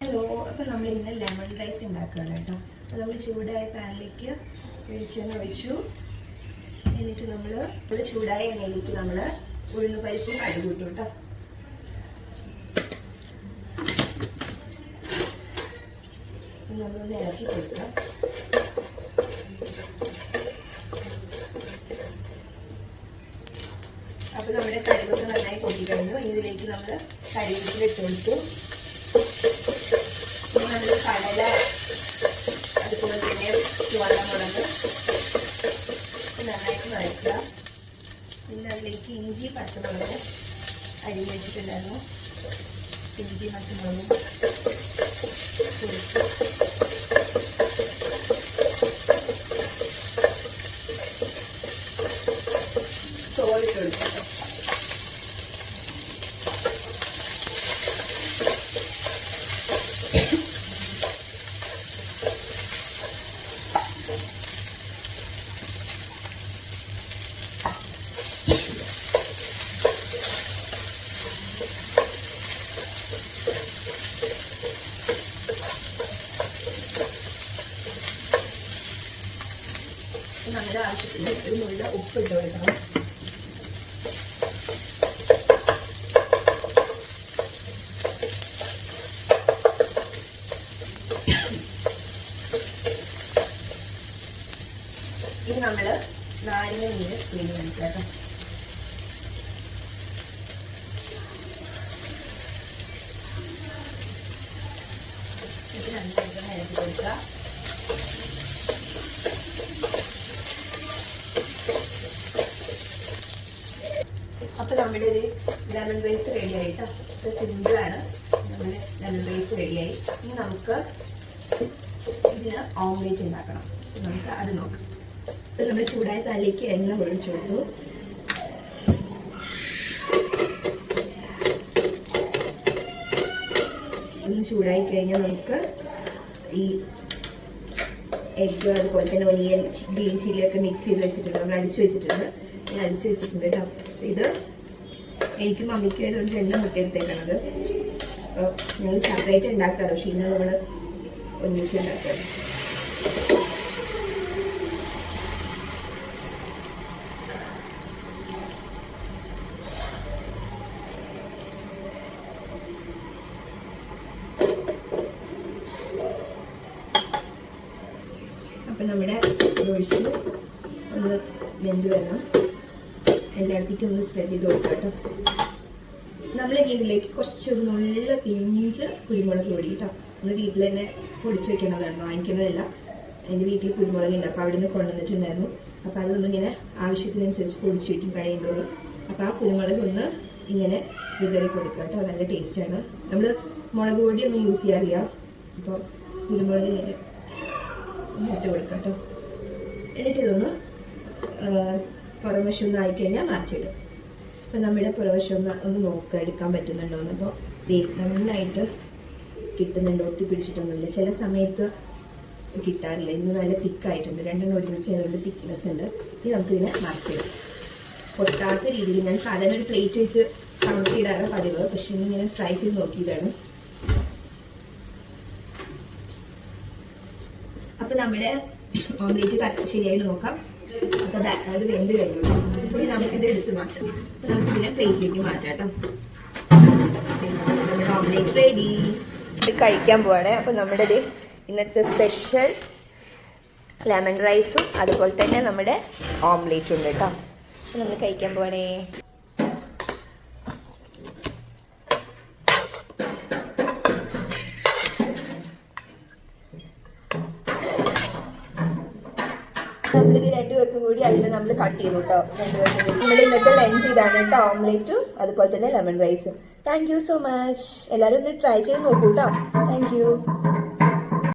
Hello, അപ്പോൾ നമ്മൾ ഇന്ന് ലെമൺ റൈസ് ഉണ്ടാക്കുകയാണ് കേട്ടോ. അപ്പോൾ നമ്മൾ ചൂടായ പാനിലേക്ക് വെളിച്ചെണ്ണ ഒഴിച്ചു. എന്നിട്ട് നമ്മൾ ചൂടായ എണ്ണയിലേക്ക് നമ്മൾ ഉഴുന്ന് പരിപ്പും കടുക് ഇട്ടു കേട്ടോ. നമ്മളൊന്ന് ഇളക്കി കൊടുക്കാം. അപ്പോൾ നമ്മുടെ കടുകൊക്കെ നന്നായി പൊട്ടി കഴിഞ്ഞു. ഇതിലേക്ക് നമ്മൾ കരിവേപ്പില ഇട്ട് കൊടുത്തു. നമ്മൾ കടല, അതുപോലെ തന്നെ ചുവന്നമുളക് നന്നായിട്ട് വഴറ്റുക. പിന്നെ അതിലേക്ക് ഇഞ്ചി പച്ചമുളക് അരിഞ്ഞ് വെച്ചിട്ടുണ്ടായിരുന്നു. ഇഞ്ചി പച്ചമുളകും ചോറിട്ട് കൊടുക്കുക. നമ്മുടെ ആവശ്യത്തിന് ഒരു നുള്ള ഉപ്പിട്ട് കൊടുക്കണം. ഇത് നമ്മൾ നാരങ്ങ നീര് പിഴിഞ്ഞ് വെക്കാം. ഇത് രണ്ടായിട്ട് ഇളക്കി കൊടുക്കുക. അപ്പോൾ നമ്മുടെ ഒരു ലെമൺ റൈസ് റെഡി ആയിട്ടോ. ഇത് സിമ്പിളാണ്. നമ്മുടെ ലെമൺ റൈസ് റെഡിയായി. ഇനി നമുക്ക് ഇതിന് ഓംലേറ്റ് ഉണ്ടാക്കണം. നമുക്ക് അത് നോക്കാം. അപ്പോൾ നമ്മൾ ചൂടായ പാനിലേക്ക് എണ്ണ ഒഴിച്ചു കൊടുത്തു. ഒന്ന് ചൂടായി കഴിഞ്ഞാൽ നമുക്ക് ഈ എഗ്ഗ്, അതുപോലെ തന്നെ ഒനിയൻ, ഗ്രീൻ ചില്ലിയൊക്കെ മിക്സ് ചെയ്ത് വെച്ചിട്ടുണ്ട്. നമ്മൾ അടിച്ചു വെച്ചിട്ടുണ്ട്. ഞാൻ അടിച്ചു വെച്ചിട്ടുണ്ട് കേട്ടോ. ഇത് എനിക്കും മമ്മിക്കും ആയതുകൊണ്ട് 2 മുട്ട എടുത്തേക്കുന്നത്. അപ്പോൾ ഞങ്ങൾ സെപ്പറേറ്റ് ഉണ്ടാക്കാറ്, പക്ഷേ ഇന്ന് നമ്മൾ ഒന്നിച്ച് ഉണ്ടാക്കാറ്. അപ്പം നമ്മുടെ ഒഴിച്ചു ഒന്ന് വെന്ത് വരണം. എല്ലായിടത്തേക്കും ഒന്ന് സ്പ്രെഡ് ചെയ്ത് കൊടുക്കാം കേട്ടോ. നമ്മൾ ഇതിലേക്ക് കുറച്ചൊരു നുള്ള പിഞ്ച് കുരുമുളക് പൊടി കേട്ടോ. നമ്മൾ വീട്ടിൽ തന്നെ പൊടിച്ച് വെക്കണതാണ്, വാങ്ങിക്കുന്നതല്ല. എൻ്റെ വീട്ടിൽ കുരുമുളക് ഉണ്ട്, അപ്പോൾ അവിടെ നിന്ന് കൊണ്ടുവന്നിട്ടുണ്ടായിരുന്നു. അപ്പോൾ അതൊന്നിങ്ങനെ ആവശ്യത്തിനനുസരിച്ച് പൊടിച്ച് വയ്ക്കും കഴിയുന്നതുള്ളൂ. അപ്പോൾ ആ കുരുമുളക് ഒന്ന് ഇങ്ങനെ വിതറി കൊടുക്കുക കേട്ടോ. നല്ല ടേസ്റ്റാണ്. നമ്മൾ മുളക് പൊടിയൊന്നും യൂസ് ചെയ്യാറില്ല. അപ്പോൾ കുരുമുളക് ഇങ്ങനെ ഇട്ട് കൊടുക്കാം കേട്ടോ. എന്നിട്ട് ഇതൊന്ന് പുറവശം ഒന്ന് ആയിക്കഴിഞ്ഞാൽ മാറ്റിയിടും. അപ്പം നമ്മുടെ പുറവശം ഒന്ന് നോക്കുക, എടുക്കാൻ പറ്റുന്നുണ്ടോയെന്ന്. അപ്പോൾ നന്നായിട്ട് കിട്ടുന്നുണ്ട്, ഒട്ടി പിടിച്ചിട്ടൊന്നുമില്ല. ചില സമയത്ത് കിട്ടാറില്ല. ഇന്ന് നല്ല തിക്കായിട്ടുണ്ട്. 2 ഒരുമിച്ച് അതുകൊണ്ട് തിക്നെസ് ഉണ്ട്. ഇനി നമുക്കിതിനെ മാറ്റിയിടും. പൊട്ടാത്ത രീതിയിൽ ഞാൻ സാധാരണ ഒരു പ്ലേറ്റ് വെച്ച് കമഴ്ത്തിയിടാറ് പതിവ്. പക്ഷേ ഇങ്ങനെ ട്രൈ ചെയ്ത് നോക്കിയതാണ്. അപ്പം നമ്മുടെ ഓംലേറ്റ് ശരിയായിട്ട് നോക്കാം. അപ്പോൾ അത് വെന്ത് കഴിഞ്ഞു. ഇനി നമുക്കിത് എടുത്ത് മാറ്റാം. അപ്പോൾ നമുക്കിതിനെ പ്ലേറ്റിലേക്ക് മാറ്റാം കേട്ടോ. നമ്മുടെ ഓംലേറ്റ് റെഡി. ഇത് കഴിക്കാൻ പോവാണ്. അപ്പോൾ നമ്മുടെ ഇന്നത്തെ സ്പെഷ്യൽ ലെമൺ റൈസും അതുപോലെ തന്നെ നമ്മുടെ ഓംലേറ്റും ഉണ്ട് കേട്ടോ. അപ്പോൾ നമ്മൾ കഴിക്കാൻ പോവാണേ. നമ്മളിത് 2 പേർക്കും കൂടി അതിന് നമ്മൾ കട്ട് ചെയ്തു കേട്ടോ. 2 പേർക്കും കൂടി നമ്മുടെ ഇന്നത്തെ ലഞ്ച് ഇതാണ് കേട്ടോ. ഓംലേറ്റും അതുപോലെ തന്നെ ലെമൺ റൈസും. Thank you so much. എല്ലാവരും ഒന്ന് ട്രൈ ചെയ്ത് നോക്കൂ കേട്ടോ. Thank you.